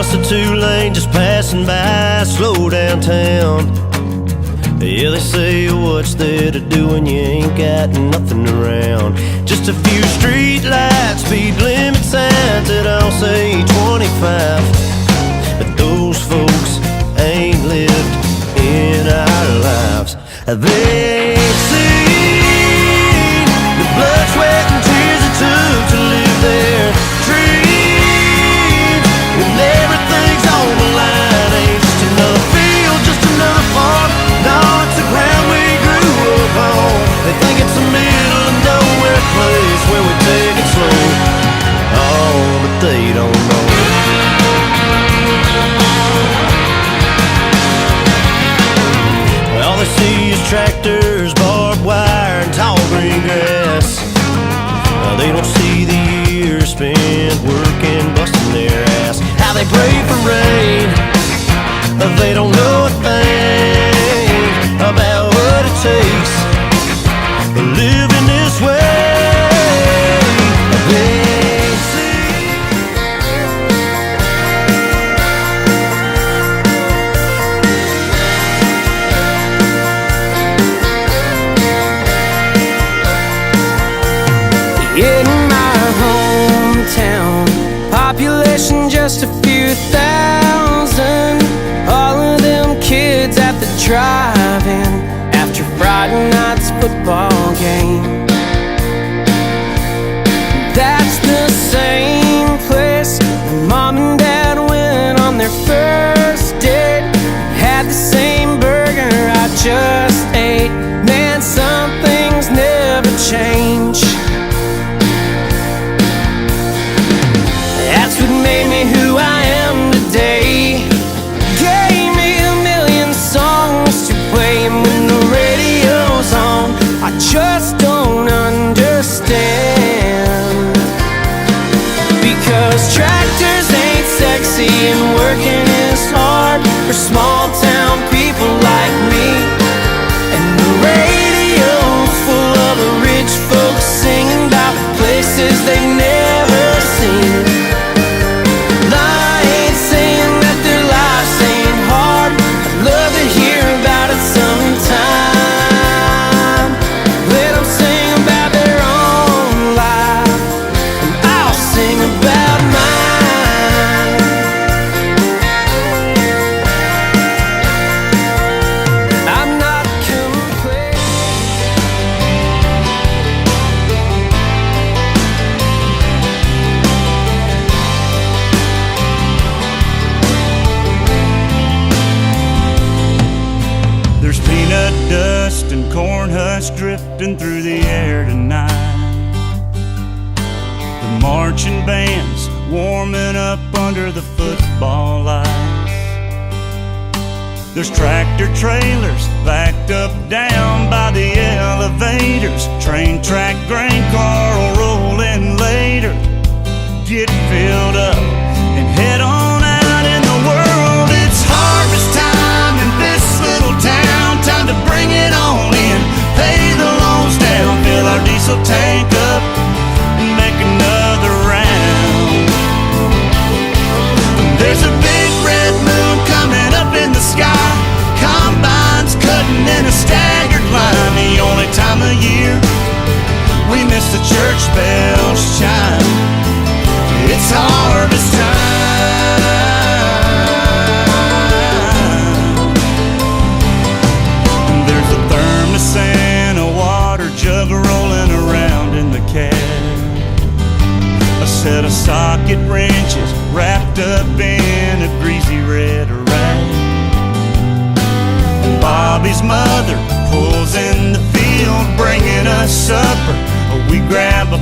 across the 2-lane, just passing by, slow downtown. Yeah, they say, what's there to do when you ain't got nothing around? Just a few street lights, speed limit signs that all say 25. But those folks ain't lived in our lives. They've seen the blood, sweat, and tears it took to live their dreams. When everything's on the line, ain't just another field, just another farm. No, it's the ground we grew up on. They think it's a middle of nowhere place where we take it slow. Oh, but they don't know. All they see is tractors, barbed wire, and tall green grass. They don't see the years spent working, busting their ass. How they pray for rain, they don't know a thing about what it takes living this way. They see in my hometown, population just a few thousand. All of them kids at the drive-in after Friday night's football game. That's the same place where Mom and Dad went on their first date. Had the same burger I just ate. Man, some things never change. That's what made me who I am today. Gave me a million songs to play, and when the radio's on, I just don't understand. Because tractors ain't sexy and working is hard for small town people like me. And the radio's full of rich folks singing about places they've never seen. Dust and corn husks drifting through the air tonight. The marching band's warming up under the football lights. There's tractor trailers backed up down by the elevators. Train track grain car will roll in later. Get filled up and head on out in the world. It's harvest time in this little town. Time to bring it on in, pay the loans down, fill our diesel tank up, and make another round. There's a big red moon coming up in the sky. Combines cutting in a staggered line. The only time of year we miss the church bells chime. It's harvest time. And a water jug rolling around in the cab. A set of socket wrenches wrapped up in a greasy red rag. Bobby's mother pulls in the field, bringing us supper. We grab a